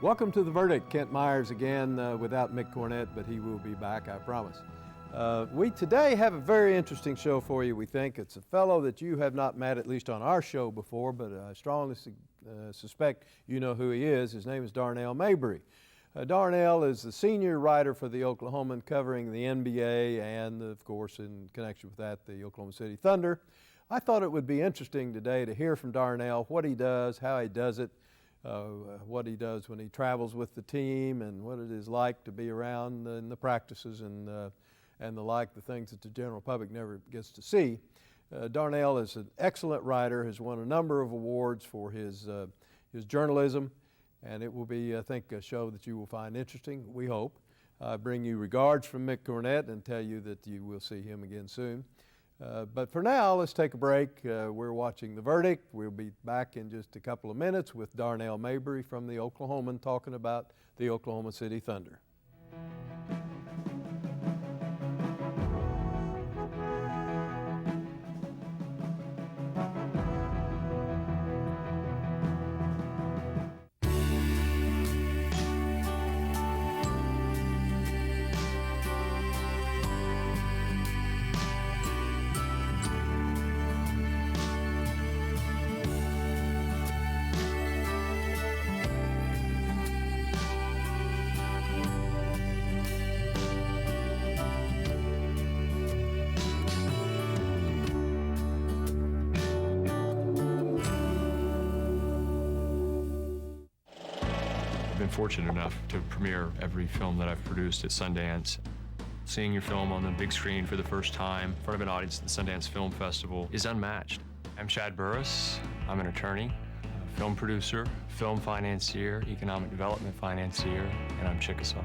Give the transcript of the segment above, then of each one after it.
Welcome to The Verdict. Kent Myers again without Mick Cornett, but he will be back, I promise. We today have a very interesting show for you, we think. It's a fellow that you have not met, at least on our show before, but I strongly suspect you know who he is. His name is Darnell Mayberry. Darnell is the senior writer for the Oklahoman, covering the NBA and, of course, in connection with that, the Oklahoma City Thunder. I thought it would be interesting today to hear from Darnell what he does, how he does it, what he does when he travels with the team, and what it is like to be around in the practices and the like, the things that the general public never gets to see. Darnell is an excellent writer, has won a number of awards for his journalism, and it will be, I think, a show that you will find interesting, we hope. I bring you regards from Mick Cornett and tell you that you will see him again soon. But for now, let's take a break. We're watching The Verdict. We'll be back in just a couple of minutes with Darnell Mayberry from the Oklahoman talking about the Oklahoma City Thunder. Fortunate enough to premiere every film that I've produced at Sundance. Seeing your film on the big screen for the first time in front of an audience at the Sundance Film Festival is unmatched. I'm Chad Burris. I'm an attorney, a film producer, film financier, economic development financier, and I'm Chickasaw.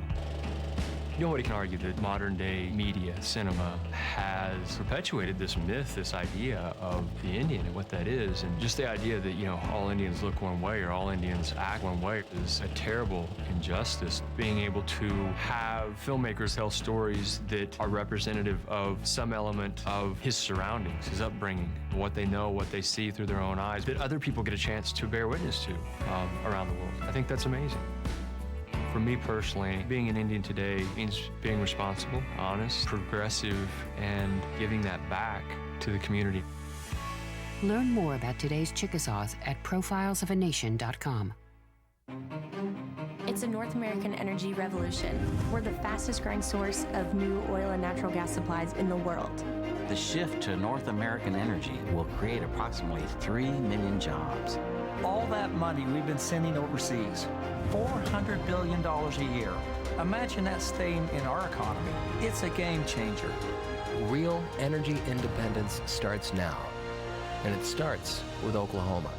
Nobody can argue that modern day media, cinema, has perpetuated this myth, this idea of the Indian and what that is. And just the idea that, all Indians look one way or all Indians act one way is a terrible injustice. Being able to have filmmakers tell stories that are representative of some element of his surroundings, his upbringing, what they know, what they see through their own eyes, that other people get a chance to bear witness to around the world. I think that's amazing. For me personally, being an Indian today means being responsible, honest, progressive, and giving that back to the community. Learn more about today's Chickasaws at profilesofenation.com. It's a North American energy revolution. We're the fastest growing source of new oil and natural gas supplies in the world. The shift to North American energy will create approximately 3 million jobs. All that money we've been sending overseas, $400 billion a year. Imagine that staying in our economy. It's a game changer. Real energy independence starts now, and it starts with Oklahoma.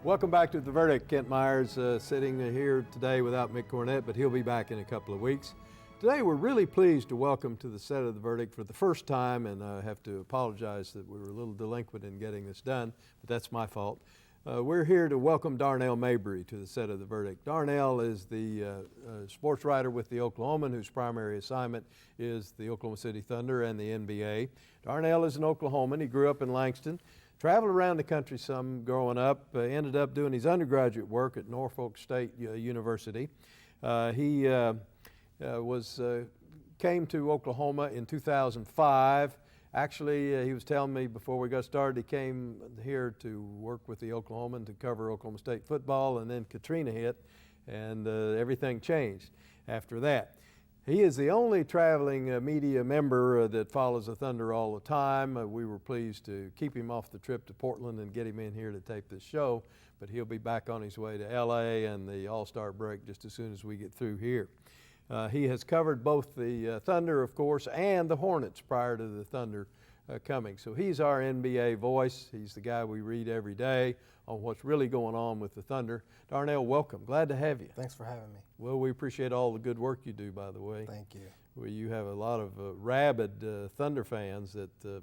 Welcome back to The Verdict. Kent Myers sitting here today without Mick Cornett, but he'll be back in a couple of weeks. Today we're really pleased to welcome to the set of The Verdict for the first time, and I have to apologize that we were a little delinquent in getting this done, but that's my fault. We're here to welcome Darnell Mayberry to the set of The Verdict. Darnell is the sports writer with the Oklahoman, whose primary assignment is the Oklahoma City Thunder and the NBA. Darnell is an Oklahoman. He grew up in Langston. Traveled around the country some growing up, ended up doing his undergraduate work at Norfolk State University. He came to Oklahoma in 2005. Actually, he was telling me before we got started, he came here to work with the Oklahoman to cover Oklahoma State football, and then Katrina hit, and everything changed after that. He is the only traveling media member that follows the Thunder all the time. We were pleased to keep him off the trip to Portland and get him in here to tape this show, but he'll be back on his way to LA and the All-Star break just as soon as we get through here. He has covered both the Thunder, of course, and the Hornets prior to the Thunder coming. So he's our NBA voice. He's the guy we read every day on what's really going on with the Thunder. Darnell, welcome. Glad to have you. Thanks for having me. Well, we appreciate all the good work you do, by the way. Thank you. Well, you have a lot of rabid Thunder fans that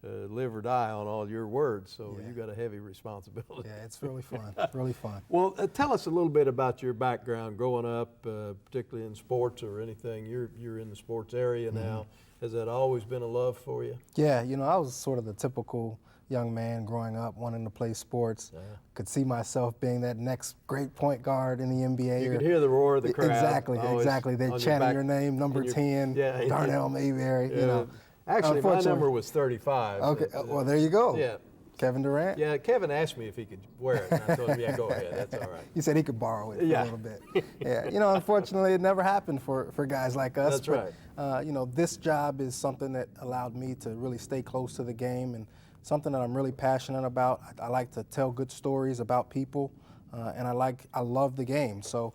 live or die on all your words, so Yeah. you got a heavy responsibility. Yeah, it's really fun, really fun. Well, tell us a little bit about your background growing up, particularly in sports or anything. You're in the sports area now. Has that always been a love for you? Yeah, you know, I was sort of the typical young man growing up, wanting to play sports. Could see myself being that next great point guard in the NBA. You could hear the roar of the crowd. Exactly. They're chanting your name, number 10, Darnell Mayberry, you know. Actually, my number was 35. Okay, well, there you go. Yeah. Kevin Durant? Yeah, Kevin asked me if he could wear it, and I told him, yeah, go ahead, that's all right. He said he could borrow it for a little bit. Yeah, you know, unfortunately, it never happened for guys like us. That's right. You know, this job is something that allowed me to really stay close to the game and something that I'm really passionate about. I like to tell good stories about people, and I love the game. So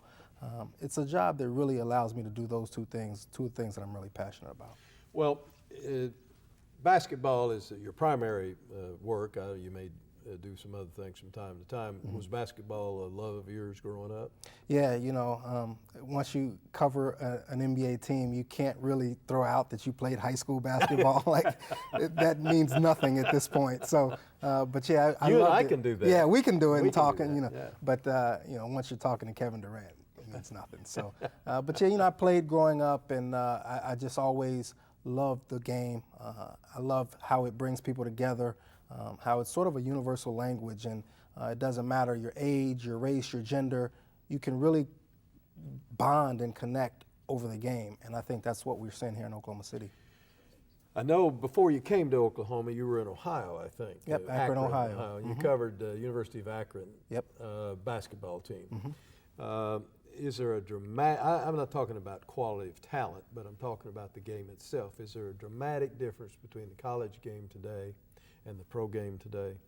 it's a job that really allows me to do those two things that I'm really passionate about. Well, basketball is your primary work. You may do some other things from time to time. Was basketball a love of yours growing up? Yeah, you know, once you cover an NBA team, you can't really throw out that you played high school basketball. Like, that means nothing at this point. So, but yeah, I you and loved I it. can do that. Yeah, we can do it We and can do talking, that, you know. yeah. But, you know, once you're talking to Kevin Durant, it means nothing. So, but yeah, you know, I played growing up, and I just always loved the game. I love how it brings people together, how it's sort of a universal language, and it doesn't matter your age, your race, your gender. You can really bond and connect over the game, and I think that's what we're seeing here in Oklahoma City. I know before you came to Oklahoma, you were in Ohio, I think. Yep, Akron, Ohio. You covered University of Akron Yep. Basketball team. Is there a dramatic, I'm not talking about quality of talent, but I'm talking about the game itself. Is there a dramatic difference between the college game today and the pro game today?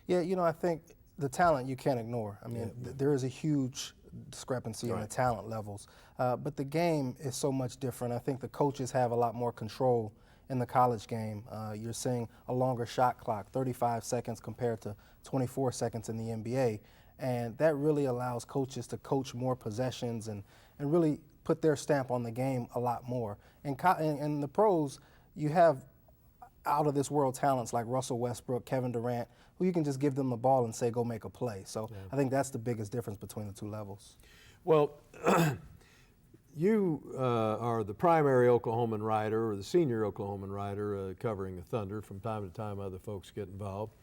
Yeah, you know, I think the talent you can't ignore. I mean, there is a huge discrepancy in the talent levels, but the game is so much different. I think the coaches have a lot more control in the college game. You're seeing a longer shot clock, 35 seconds compared to 24 seconds in the NBA. And that really allows coaches to coach more possessions and really put their stamp on the game a lot more. In the pros, you have out-of-this-world talents like Russell Westbrook, Kevin Durant, who you can just give them the ball and say, go make a play. So I think that's the biggest difference between the two levels. Well, you are the primary Oklahoman writer, or the senior Oklahoman writer, covering the Thunder. From time to time, other folks get involved.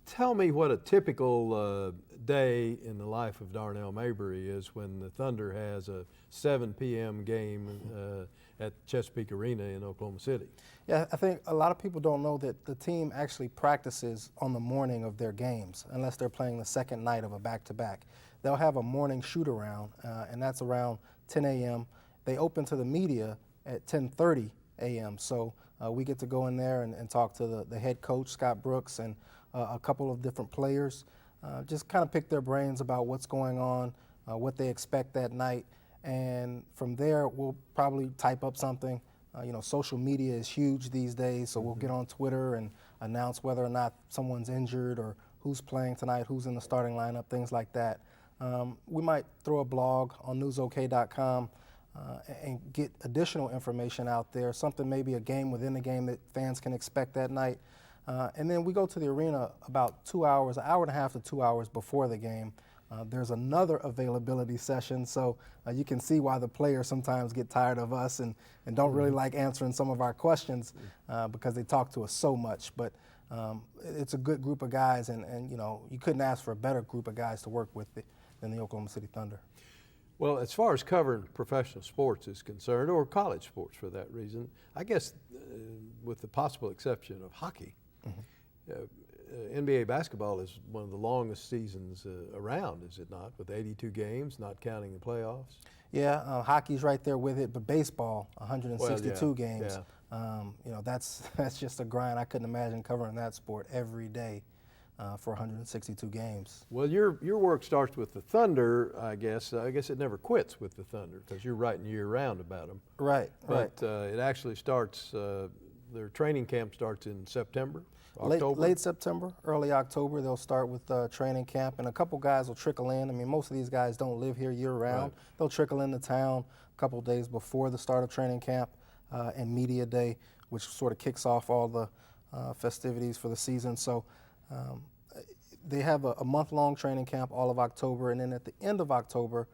Tell me what a typical day in the life of Darnell Mayberry is when the Thunder has a 7 p.m. game at Chesapeake Arena in Oklahoma City. Yeah, I think a lot of people don't know that the team actually practices on the morning of their games, unless they're playing the second night of a back-to-back. They'll have a morning shoot-around, and that's around 10 a.m. They open to the media at 10:30 a.m., so we get to go in there and talk to the head coach, Scott Brooks, and a couple of different players, just kind of pick their brains about what's going on, what they expect that night, and from there we'll probably type up something. You know, social media is huge these days, so we'll get on Twitter and announce whether or not someone's injured or who's playing tonight, who's in the starting lineup, things like that. We might throw a blog on newsok.com and get additional information out there, something maybe a game within the game that fans can expect that night. And then we go to the arena about 2 hours, an hour and a half to 2 hours before the game. There's another availability session, so you can see why the players sometimes get tired of us and don't really like answering some of our questions because they talk to us so much. But it's a good group of guys, and you know, you couldn't ask for a better group of guys to work with than the Oklahoma City Thunder. Well, as far as covering professional sports is concerned, or college sports for that reason, I guess with the possible exception of hockey, NBA basketball is one of the longest seasons around, is it not? With 82 games, not counting the playoffs. Yeah, hockey's right there with it, but baseball, 162 games. Yeah. You know, that's just a grind. I couldn't imagine covering that sport every day for 162 games. Well, your work starts with the Thunder, I guess. I guess it never quits with the Thunder because you're writing year-round about them. Right, right. But it actually starts. Their training camp starts in September. Late September, early October, they'll start with training camp, and a couple guys will trickle in. I mean, most of these guys don't live here year-round. Right. They'll trickle into town a couple days before the start of training camp and media day, which sort of kicks off all festivities for the season. So they have a month-long training camp all of October, and then at the end of October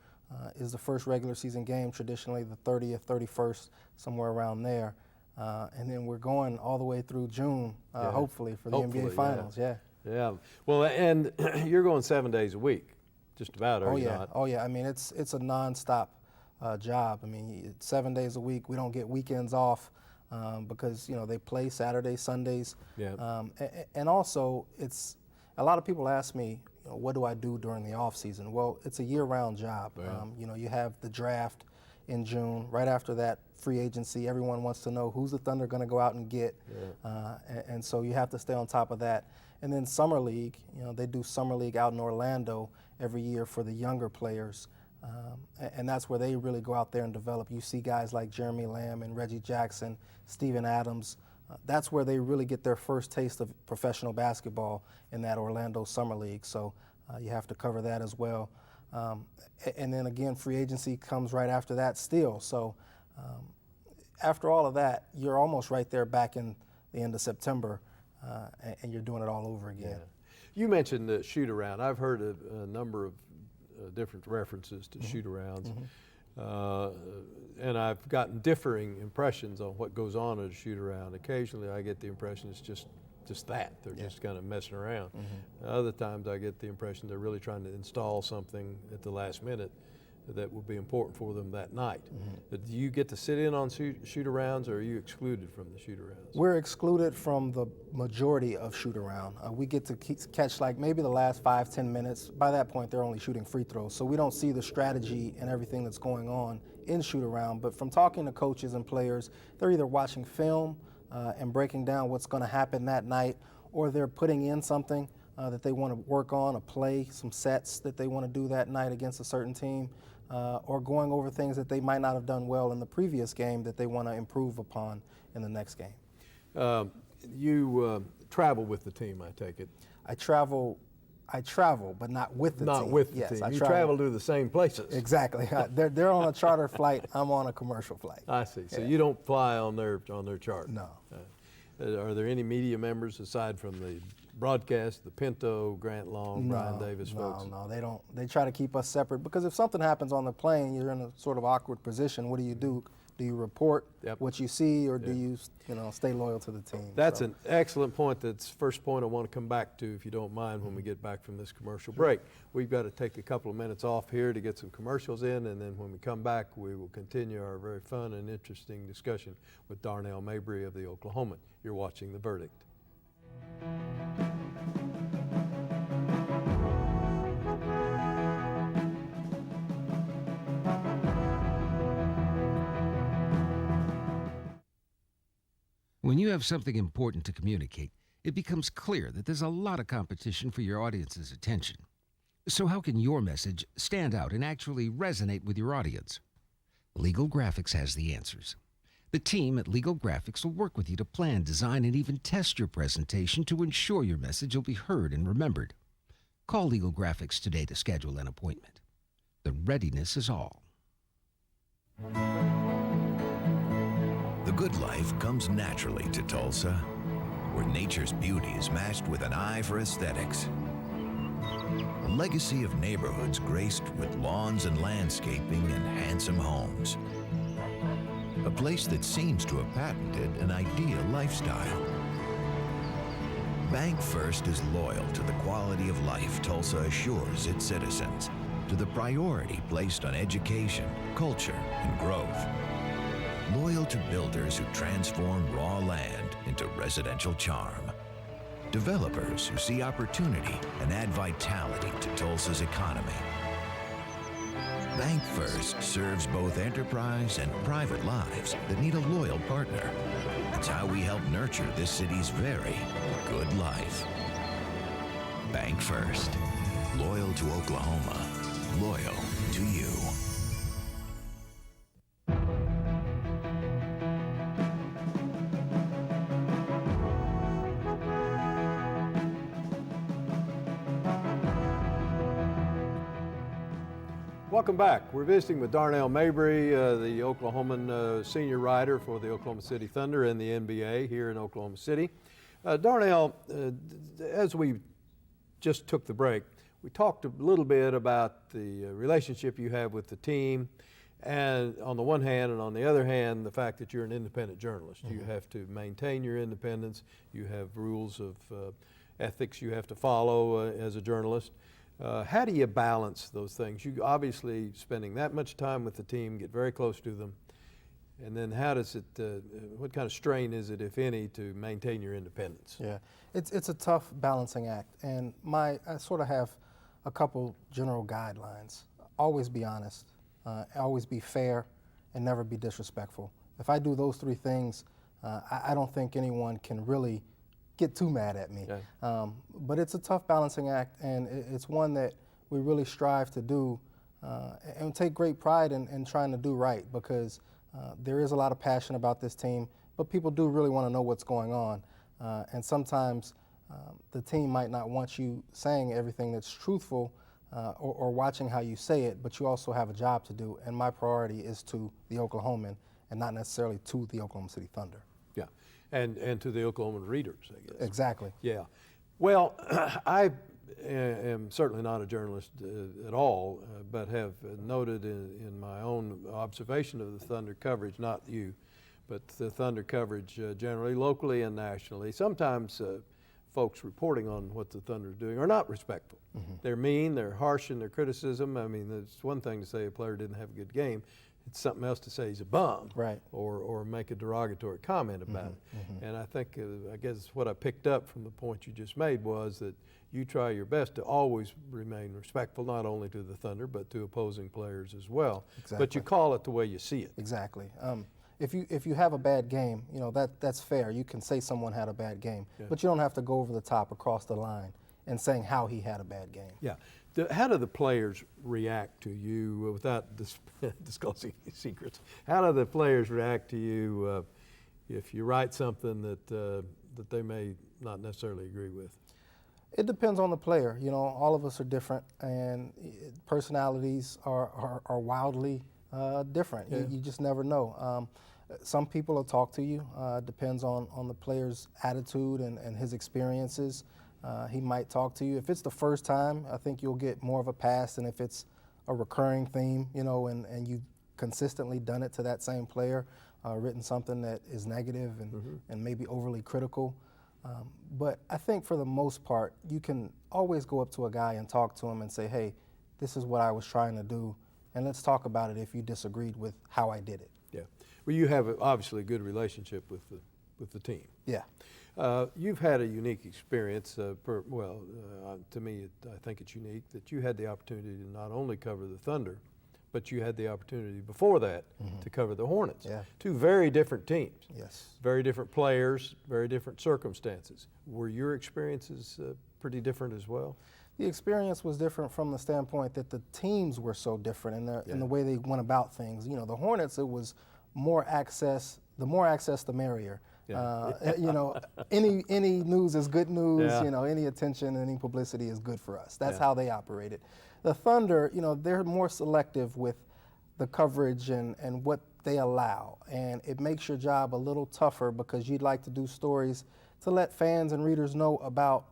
is the first regular season game, traditionally the 30th, 31st, somewhere around there. And then we're going all the way through June, hopefully, for the NBA Finals. Yeah. Well, and you're going 7 days a week, just about, are you not? Oh, yeah. I mean, it's a nonstop job. I mean, it's 7 days a week. We don't get weekends off because, you know, they play Saturdays, Sundays. Yeah. And also, it's a lot of people ask me, you know, what do I do during the off season? Well, it's a year-round job. Yeah. You know, you have the draft in June. Right after that, free agency. Everyone wants to know who's the Thunder going to go out and get, and so you have to stay on top of that. And then Summer League, you know, they do Summer League out in Orlando every year for the younger players, and that's where they really go out there and develop. You see guys like Jeremy Lamb and Reggie Jackson, Steven Adams. That's where they really get their first taste of professional basketball in that Orlando Summer League. So you have to cover that as well. And then again, free agency comes right after that still. So after all of that, you're almost right there back in the end of September, and you're doing it all over again. Yeah. You mentioned the shoot-around. I've heard a number of different references to shoot-arounds. And I've gotten differing impressions on what goes on at a shoot-around. Occasionally I get the impression it's just that. They're just kind of messing around. Other times I get the impression they're really trying to install something at the last minute that will be important for them that night. Do you get to sit in on shoot-arounds, or are you excluded from the shoot-arounds? We're excluded from the majority of shoot-around. We get to catch like maybe the last 5-10 minutes. By that point, they're only shooting free throws, so we don't see the strategy and everything that's going on in shoot-around. But from talking to coaches and players, they're either watching film and breaking down what's going to happen that night, or they're putting in something that they want to work on, a play, some sets that they want to do that night against a certain team, or going over things that they might not have done well in the previous game that they want to improve upon in the next game. You travel with the team, I take it. I travel, but not with the team. Not with the team. You travel to the same places. Exactly. They're on a charter flight. I'm on a commercial flight. I see. So you don't fly on their charter. No. Are there any media members aside from the broadcast, the Pinto, Grant Long, Brian Davis folks? No, they don't. They try to keep us separate because if something happens on the plane, you're in a sort of awkward position. What do you do? Do you report what you see, or do you stay loyal to the team? That's an excellent point. That's the first point I want to come back to, if you don't mind, when we get back from this commercial break. We've got to take a couple of minutes off here to get some commercials in, and then when we come back, we will continue our very fun and interesting discussion with Darnell Mayberry of the Oklahoman. You're watching The Verdict. When you have something important to communicate, it becomes clear that there's a lot of competition for your audience's attention. So how can your message stand out and actually resonate with your audience? Legal Graphics has the answers. The team at Legal Graphics will work with you to plan, design, and even test your presentation to ensure your message will be heard and remembered. Call Legal Graphics today to schedule an appointment. The readiness is all. The good life comes naturally to Tulsa, where nature's beauty is matched with an eye for aesthetics. A legacy of neighborhoods graced with lawns and landscaping and handsome homes. A place that seems to have patented an ideal lifestyle. Bank First is loyal to the quality of life Tulsa assures its citizens, to the priority placed on education, culture, and growth. Loyal to builders who transform raw land into residential charm. Developers who see opportunity and add vitality to Tulsa's economy. Bank First serves both enterprise and private lives that need a loyal partner. It's how we help nurture this city's very good life. Bank First. Loyal to Oklahoma. Loyal to you. Welcome back. We're visiting with Darnell Mayberry, the Oklahoman senior writer for the Oklahoma City Thunder and the NBA here in Oklahoma City. Darnell, as we just took the break, we talked a little bit about the relationship you have with the team, and on the one hand, and on the other hand, the fact that you're an independent journalist. You have to maintain your independence. You have rules of ethics you have to follow as a journalist. How do you balance those things? You obviously spending that much time with the team, get very close to them, and then how does it, what kind of strain is it, if any, to maintain your independence? Yeah, it's a tough balancing act, and I sort of have a couple general guidelines. Always be honest, always be fair, and never be disrespectful. If I do those three things, I don't think anyone can really get too mad at me. Yeah. But it's a tough balancing act, and it's one that we really strive to do and take great pride in trying to do right, because there is a lot of passion about this team, but people do really want to know what's going on. And sometimes the team might not want you saying everything that's truthful or watching how you say it, but you also have a job to do, and my priority is to the Oklahoman and not necessarily to the Oklahoma City Thunder. Yeah, and to the Oklahoman readers, I guess. Exactly. Yeah. Well, I am certainly not a journalist at all, but have noted in my own observation of the Thunder coverage, not you, but the Thunder coverage generally, locally and nationally, sometimes folks reporting on what the Thunder is doing are not respectful. Mm-hmm. They're mean, they're harsh in their criticism. I mean, it's one thing to say a player didn't have a good game. It's something else to say he's a bum, right? Or make a derogatory comment about it. Mm-hmm. And I think, I guess what I picked up from the point you just made was that you try your best to always remain respectful, not only to the Thunder, but to opposing players as well. Exactly. But you call it the way you see it. Exactly. If you have a bad game, you know, that's fair. You can say someone had a bad game, yeah, but you don't have to go over the top across the line and saying how he had a bad game. Yeah. How do the players react to you without disclosing secrets? How do the players react to you if you write something that they may not necessarily agree with? It depends on the player. You know, all of us are different, and personalities are wildly different. Yeah. You just never know. Some people will talk to you. Depends on the player's attitude and his experiences. He might talk to you. If it's the first time, I think you'll get more of a pass than if it's a recurring theme, you know, and you've consistently done it to that same player, written something that is negative and maybe overly critical. But I think for the most part, you can always go up to a guy and talk to him and say, hey, this is what I was trying to do, and let's talk about it if you disagreed with how I did it. Yeah. Well, you have obviously a good relationship with the team. Yeah. You've had a unique experience. To me, I think it's unique that you had the opportunity to not only cover the Thunder, but you had the opportunity before that to cover the Hornets. Yeah. Two very different teams. Yes. Very different players, very different circumstances. Were your experiences pretty different as well? The experience was different from the standpoint that the teams were so different in the way they went about things. You know, the Hornets, it was more access. The more access, the merrier. Yeah. You know, any news is good news. Yeah. You know, any attention, any publicity is good for us. That's how they operated. The Thunder, you know, they're more selective with the coverage and what they allow, and it makes your job a little tougher because you'd like to do stories to let fans and readers know about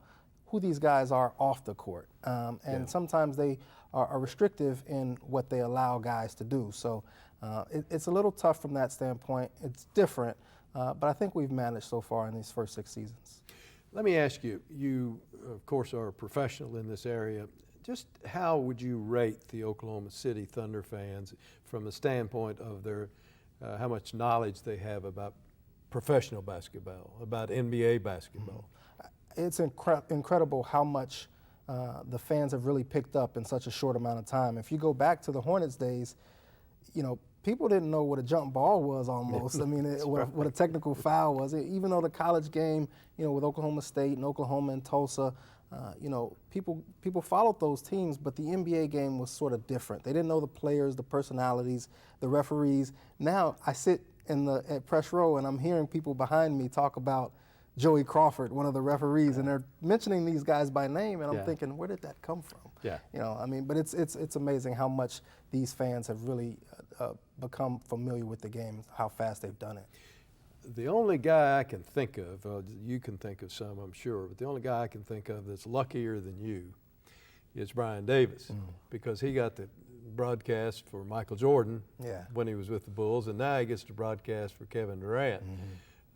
who these guys are off the court, and sometimes they are restrictive in what they allow guys to do. So it's a little tough from that standpoint. It's different. But I think we've managed so far in these first 6 seasons. Let me ask you, you of course are a professional in this area. Just how would you rate the Oklahoma City Thunder fans from the standpoint of their, how much knowledge they have about professional basketball, about NBA basketball? It's incredible how much the fans have really picked up in such a short amount of time. If you go back to the Hornets days, you know, people didn't know what a jump ball was almost. I mean, what a technical foul was. Even though the college game, you know, with Oklahoma State and Oklahoma and Tulsa, you know, people followed those teams, but the NBA game was sort of different. They didn't know the players, the personalities, the referees. Now I sit at press row and I'm hearing people behind me talk about Joey Crawford, one of the referees, and they're mentioning these guys by name, and I'm thinking, where did that come from? Yeah. You know, I mean, but it's amazing how much these fans have really become familiar with the game, how fast they've done it. the only guy I can think of, you can think of some, I'm sure, but the only guy I can think of that's luckier than you is Brian Davis, because he got to broadcast for Michael Jordan when he was with the Bulls, and now he gets to broadcast for Kevin Durant.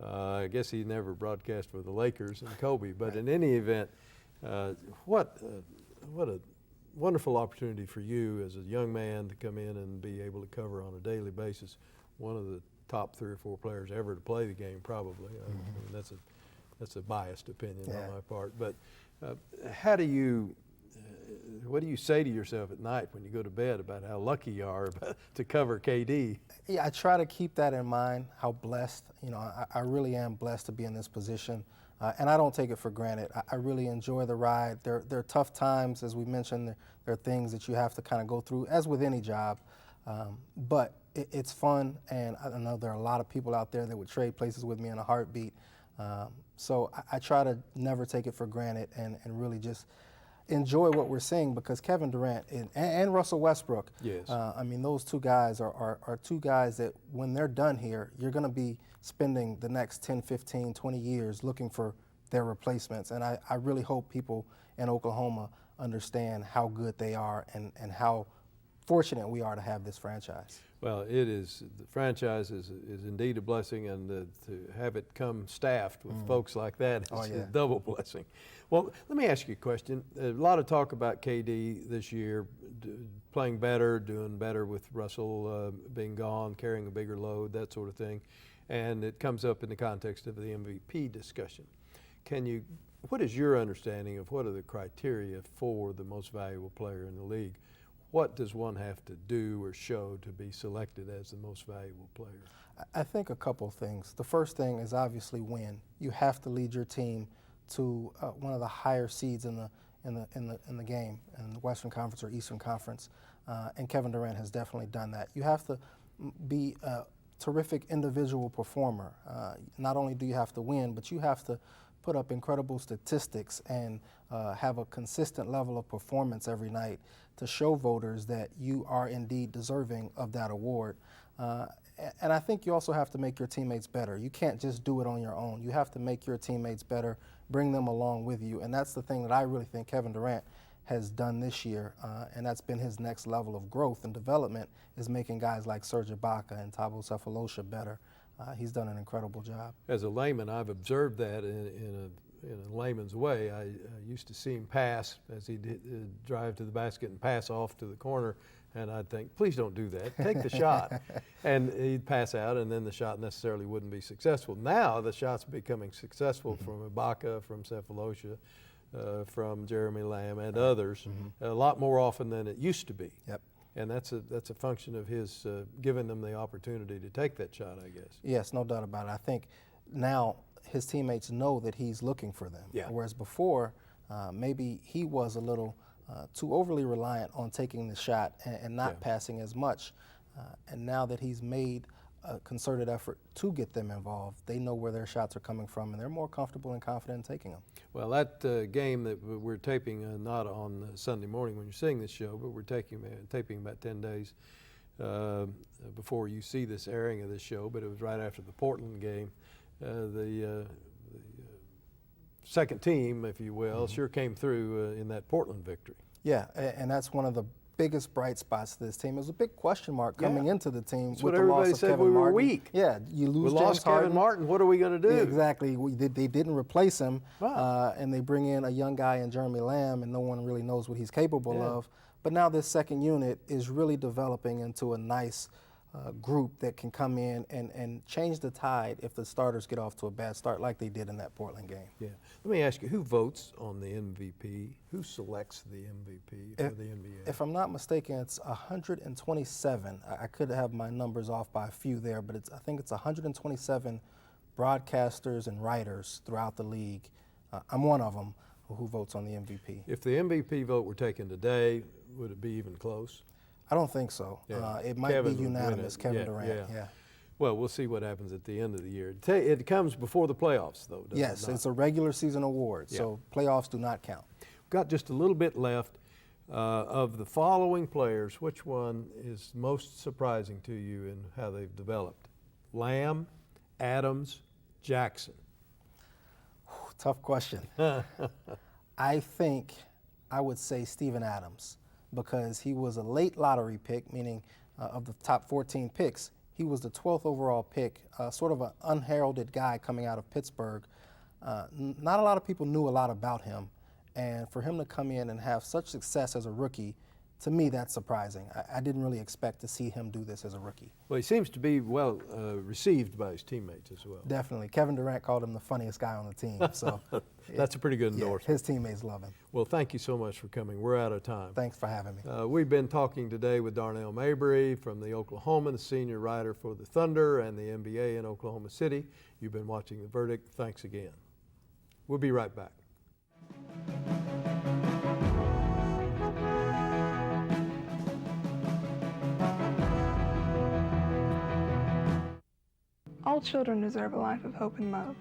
I guess he never broadcast for the Lakers and Kobe, but in any event, what a wonderful opportunity for you as a young man to come in and be able to cover on a daily basis one of the top 3 or 4 players ever to play the game, probably. I mean, that's a biased opinion on my part. But what do you say to yourself at night when you go to bed about how lucky you are to cover KD? Yeah, I try to keep that in mind, how blessed, I really am blessed to be in this position. And I don't take it for granted. I really enjoy the ride. There are tough times, as we mentioned. There are things that you have to kind of go through, as with any job. But it's fun, and I know there are a lot of people out there that would trade places with me in a heartbeat. So I try to never take it for granted and really just enjoy what we're seeing, because Kevin Durant and Russell Westbrook, I mean, those 2 guys are 2 guys that when they're done here, you're going to be spending the next 10, 15, 20 years looking for their replacements. And I really hope people in Oklahoma understand how good they are and how fortunate we are to have this franchise. Well, the franchise is indeed a blessing, and to have it come staffed with folks like that is a double blessing. Well, let me ask you a question. A lot of talk about KD this year, playing better, doing better with Russell being gone, carrying a bigger load, that sort of thing. And it comes up in the context of the MVP discussion. What is your understanding of what are the criteria for the most valuable player in the league? What does one have to do or show to be selected as the most valuable player? I think a couple things. The first thing is obviously win. You have to lead your team to one of the higher seeds in the game, in the Western Conference or Eastern Conference, and Kevin Durant has definitely done that. You have to be a terrific individual performer. Not only do you have to win, but you have to put up incredible statistics and have a consistent level of performance every night to show voters that you are indeed deserving of that award. And I think you also have to make your teammates better. You can't just do it on your own. You have to make your teammates better, bring them along with you, and that's the thing that I really think Kevin Durant has done this year, and that's been his next level of growth and development, is making guys like Serge Ibaka and Thabo Sefolosha better. He's done an incredible job. As a layman, I've observed that in a layman's way. I used to see him pass as he'd drive to the basket and pass off to the corner, and I'd think, please don't do that. Take the shot. And he'd pass out, and then the shot necessarily wouldn't be successful. Now the shot's becoming successful from Ibaka, from Sefolosha, from Jeremy Lamb, and others, a lot more often than it used to be. Yep. And that's a function of his giving them the opportunity to take that shot, I guess. Yes, no doubt about it. I think now his teammates know that he's looking for them. Yeah. Whereas before, maybe he was a little too overly reliant on taking the shot and not passing as much. And now that he's made a concerted effort to get them involved, they know where their shots are coming from, and they're more comfortable and confident in taking them. Well, that game that we're taping, not on Sunday morning when you're seeing this show, but we're taping about 10 days before you see this airing of this show, but it was right after the Portland game. The second team, if you will, sure came through in that Portland victory. Yeah, and that's one of the biggest bright spots to this team. It was a big question mark coming into the team. That's what everybody said. We were weak. Yeah, you lose we James lost Harden. Kevin Martin. What are we going to do? Yeah, exactly. They didn't replace him, and they bring in a young guy in Jeremy Lamb, and no one really knows what he's capable of. But now this second unit is really developing into a nice group that can come in and change the tide if the starters get off to a bad start like they did in that Portland game. Yeah. Let me ask you, who votes on the MVP? Who selects the MVP for the NBA? If I'm not mistaken, it's 127. I could have my numbers off by a few there, but I think it's 127 broadcasters and writers throughout the league. I'm one of them who votes on the MVP. If the MVP vote were taken today, would it be even close? I don't think so. Yeah. It might be unanimous, Kevin Durant. Yeah. Well, we'll see what happens at the end of the year. It comes before the playoffs, though, doesn't it? Yes, it's a regular season award, so playoffs do not count. We've got just a little bit left. Of the following players, which one is most surprising to you in how they've developed? Lamb, Adams, Jackson? Tough question. I think I would say Steven Adams, because he was a late lottery pick, meaning of the top 14 picks, he was the 12th overall pick, sort of an unheralded guy coming out of Pittsburgh. Not a lot of people knew a lot about him, and for him to come in and have such success as a rookie, to me, that's surprising. I didn't really expect to see him do this as a rookie. Well, he seems to be well received by his teammates as well. Definitely. Kevin Durant called him the funniest guy on the team. So that's a pretty good endorsement. His teammates love him. Well, thank you so much for coming. We're out of time. Thanks for having me. We've been talking today with Darnell Mayberry from the Oklahoman, the senior writer for the Thunder and the NBA in Oklahoma City. You've been watching The Verdict. Thanks again. We'll be right back. All children deserve a life of hope and love,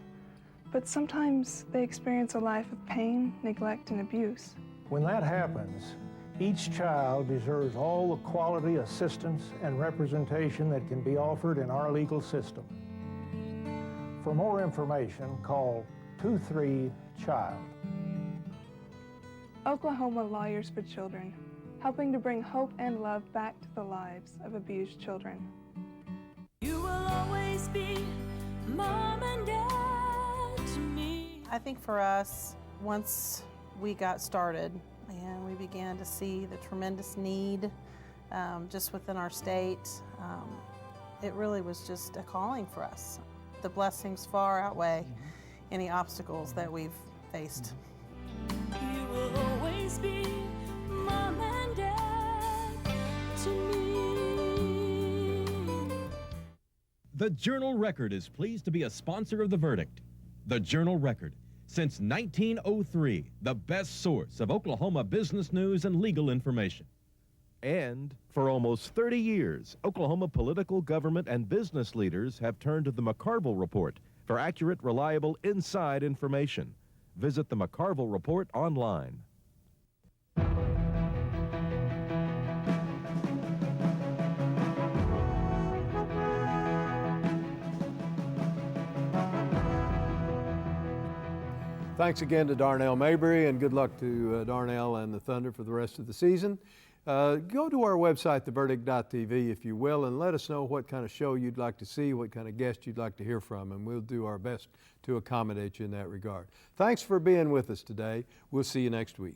but sometimes they experience a life of pain, neglect, and abuse. When that happens, each child deserves all the quality assistance and representation that can be offered in our legal system. For more information, call 23-CHILD. Oklahoma Lawyers for Children, helping to bring hope and love back to the lives of abused children. You will always be mom and dad to me. I think for us, once we got started and we began to see the tremendous need just within our state, it really was just a calling for us. The blessings far outweigh any obstacles that we've faced. You will always be mom and dad to me. The Journal-Record is pleased to be a sponsor of The Verdict. The Journal-Record, since 1903, the best source of Oklahoma business news and legal information. And for almost 30 years, Oklahoma political, government, and business leaders have turned to the McCarville Report for accurate, reliable, inside information. Visit the McCarville Report online. Thanks again to Darnell Mayberry, and good luck to Darnell and the Thunder for the rest of the season. Go to our website, theverdict.tv, if you will, and let us know what kind of show you'd like to see, what kind of guest you'd like to hear from, and we'll do our best to accommodate you in that regard. Thanks for being with us today. We'll see you next week.